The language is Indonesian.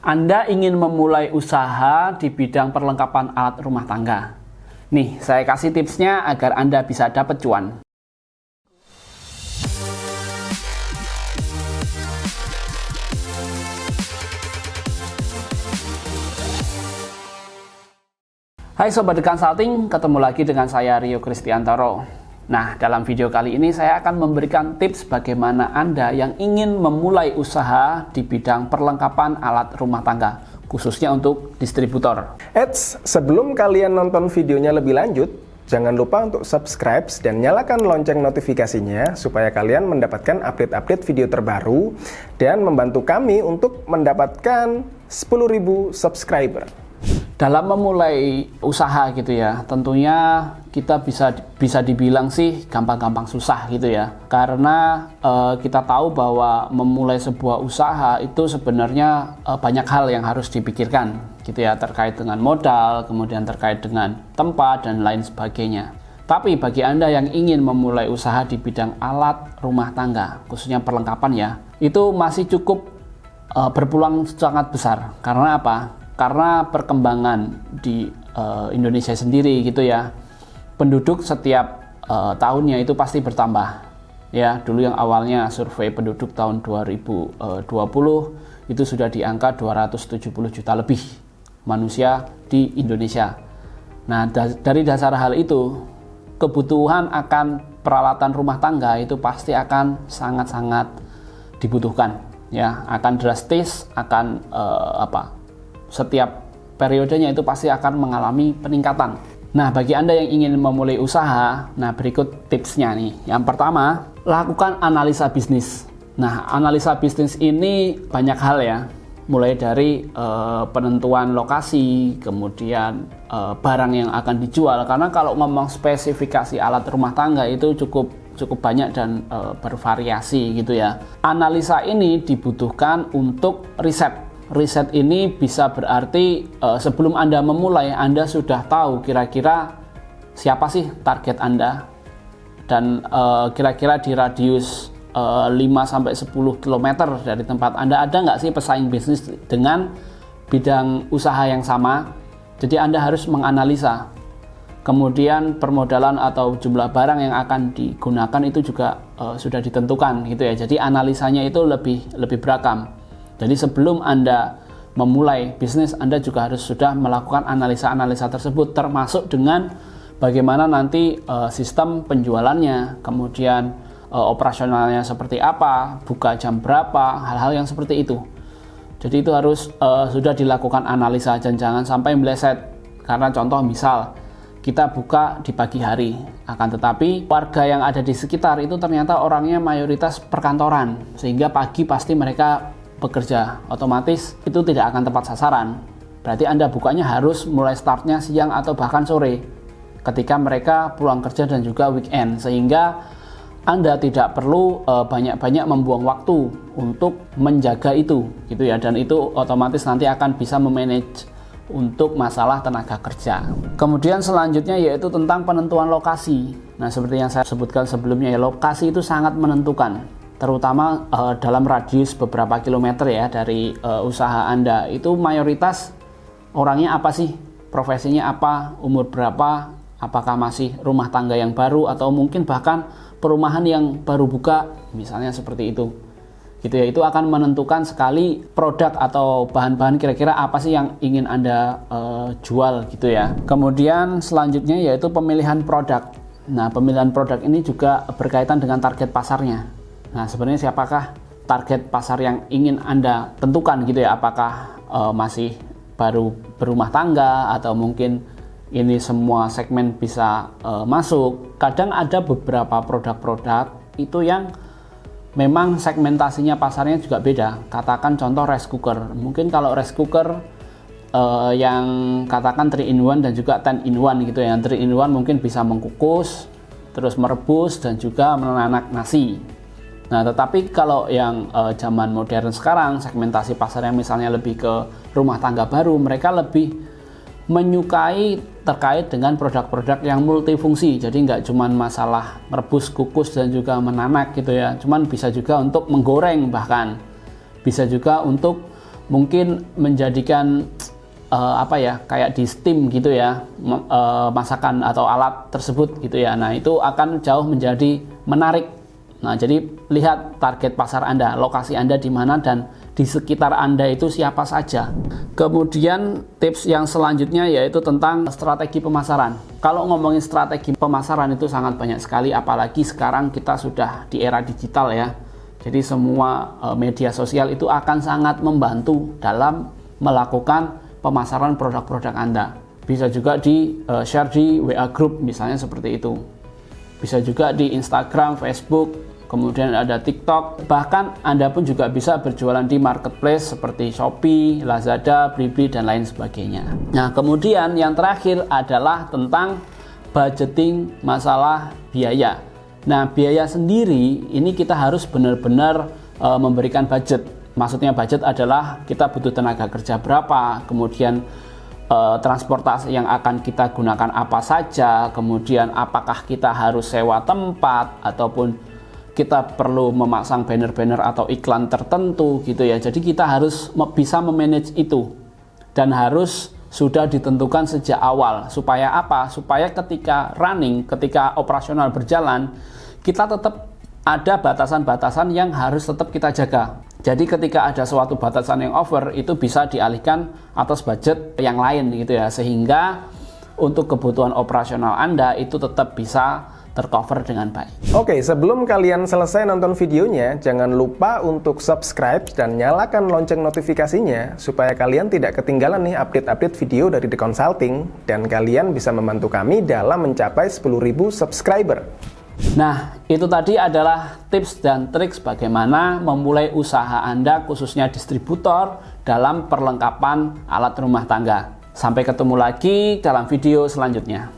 Anda ingin memulai usaha di bidang perlengkapan alat rumah tangga. Nih, saya kasih tipsnya agar Anda bisa dapat cuan. Hai Sobat The Consulting, ketemu lagi dengan saya Rio Kristiantoro. Nah, dalam video kali ini saya akan memberikan tips bagaimana Anda yang ingin memulai usaha di bidang perlengkapan alat rumah tangga, khususnya untuk distributor. Sebelum kalian nonton videonya lebih lanjut, jangan lupa untuk subscribe dan nyalakan lonceng notifikasinya supaya kalian mendapatkan update-update video terbaru dan membantu kami untuk mendapatkan 10.000 subscriber. Dalam memulai usaha gitu ya, tentunya kita bisa dibilang sih gampang-gampang susah gitu ya. Karena kita tahu bahwa memulai sebuah usaha itu sebenarnya banyak hal yang harus dipikirkan gitu ya, terkait dengan modal, kemudian terkait dengan tempat dan lain sebagainya. Tapi bagi Anda yang ingin memulai usaha di bidang alat rumah tangga, khususnya perlengkapan ya, itu masih cukup berpeluang sangat besar. Karena apa? Karena perkembangan di Indonesia sendiri gitu ya, penduduk setiap tahunnya itu pasti bertambah ya. Dulu yang awalnya survei penduduk tahun 2020 itu sudah di angka 270 juta lebih manusia di Indonesia. Nah, dari dasar hal itu, kebutuhan akan peralatan rumah tangga itu pasti akan sangat-sangat dibutuhkan ya, akan drastis, akan setiap periodenya itu pasti akan mengalami peningkatan. Nah, bagi Anda yang ingin memulai usaha, nah berikut tipsnya nih. Yang pertama, lakukan analisa bisnis. Nah, analisa bisnis ini banyak hal ya. Mulai dari penentuan lokasi, kemudian barang yang akan dijual. Karena kalau ngomong spesifikasi alat rumah tangga itu cukup banyak dan bervariasi gitu ya. Analisa ini dibutuhkan untuk riset. Riset ini bisa berarti sebelum Anda memulai, Anda sudah tahu kira-kira siapa sih target Anda, dan kira-kira di radius 5-10 km dari tempat Anda ada nggak sih pesaing bisnis dengan bidang usaha yang sama. Jadi Anda harus menganalisa. Kemudian permodalan atau jumlah barang yang akan digunakan itu juga sudah ditentukan gitu ya. Jadi analisanya itu lebih berakam. Jadi sebelum Anda memulai bisnis, Anda juga harus sudah melakukan analisa-analisa tersebut, termasuk dengan bagaimana nanti sistem penjualannya, kemudian operasionalnya seperti apa, buka jam berapa, hal-hal yang seperti itu. Jadi itu harus sudah dilakukan analisa, dan jangan sampai meleset. Karena contoh misal, kita buka di pagi hari, akan tetapi warga yang ada di sekitar itu ternyata orangnya mayoritas perkantoran, sehingga pagi pasti mereka bekerja, otomatis itu tidak akan tepat sasaran. Berarti Anda bukanya harus mulai startnya siang atau bahkan sore ketika mereka pulang kerja dan juga weekend, sehingga Anda tidak perlu banyak-banyak membuang waktu untuk menjaga itu gitu ya, dan itu otomatis nanti akan bisa memanage untuk masalah tenaga kerja. Kemudian selanjutnya yaitu tentang penentuan lokasi. Nah, seperti yang saya sebutkan sebelumnya ya, lokasi itu sangat menentukan, terutama dalam radius beberapa kilometer ya dari usaha Anda. Itu mayoritas orangnya apa sih, profesinya apa, umur berapa, apakah masih rumah tangga yang baru atau mungkin bahkan perumahan yang baru buka, misalnya seperti itu gitu ya. Itu akan menentukan sekali produk atau bahan-bahan kira-kira apa sih yang ingin Anda jual gitu ya. Kemudian selanjutnya yaitu pemilihan produk. Nah, pemilihan produk ini juga berkaitan dengan target pasarnya. Nah, sebenarnya siapakah target pasar yang ingin Anda tentukan gitu ya? Apakah masih baru berumah tangga atau mungkin ini semua segmen bisa masuk? Kadang ada beberapa produk-produk itu yang memang segmentasinya pasarnya juga beda. Katakan contoh rice cooker. Mungkin kalau rice cooker yang katakan 3 in 1 dan juga 10 in 1 gitu ya. Yang 3 in 1 mungkin bisa mengkukus, terus merebus dan juga menanak nasi. Nah, tetapi kalau yang zaman modern sekarang, segmentasi pasarnya misalnya lebih ke rumah tangga baru, mereka lebih menyukai terkait dengan produk-produk yang multifungsi. Jadi nggak cuma masalah merebus, kukus, dan juga menanak gitu ya. Cuman bisa juga untuk menggoreng, bahkan bisa juga untuk mungkin menjadikan kayak di Steam gitu ya, masakan atau alat tersebut gitu ya. Nah, itu akan jauh menjadi menarik. Nah, jadi lihat target pasar Anda, lokasi Anda di mana, dan di sekitar Anda itu siapa saja. Kemudian tips yang selanjutnya yaitu tentang strategi pemasaran. Kalau ngomongin strategi pemasaran itu sangat banyak sekali, apalagi sekarang kita sudah di era digital ya. Jadi semua media sosial itu akan sangat membantu dalam melakukan pemasaran produk-produk Anda. Bisa juga di share di WA group misalnya seperti itu. Bisa juga di Instagram, Facebook, kemudian ada TikTok. Bahkan Anda pun juga bisa berjualan di marketplace seperti Shopee, Lazada, Blibli, dan lain sebagainya. Nah, kemudian yang terakhir adalah tentang budgeting masalah biaya. Nah, biaya sendiri ini kita harus benar-benar memberikan budget. Maksudnya budget adalah kita butuh tenaga kerja berapa, kemudian transportasi yang akan kita gunakan apa saja, kemudian apakah kita harus sewa tempat ataupun kita perlu memasang banner-banner atau iklan tertentu gitu ya. Jadi kita harus bisa memanage itu dan harus sudah ditentukan sejak awal. Supaya apa? Supaya ketika running, ketika operasional berjalan, kita tetap ada batasan-batasan yang harus tetap kita jaga. Jadi ketika ada suatu batasan yang over, itu bisa dialihkan atas budget yang lain gitu ya, sehingga untuk kebutuhan operasional Anda itu tetap bisa tercover dengan baik. Oke, sebelum kalian selesai nonton videonya, jangan lupa untuk subscribe dan nyalakan lonceng notifikasinya supaya kalian tidak ketinggalan nih update-update video dari The Consulting dan kalian bisa membantu kami dalam mencapai 10.000 subscriber. Nah, itu tadi adalah tips dan trik bagaimana memulai usaha Anda khususnya distributor dalam perlengkapan alat rumah tangga. Sampai ketemu lagi dalam video selanjutnya.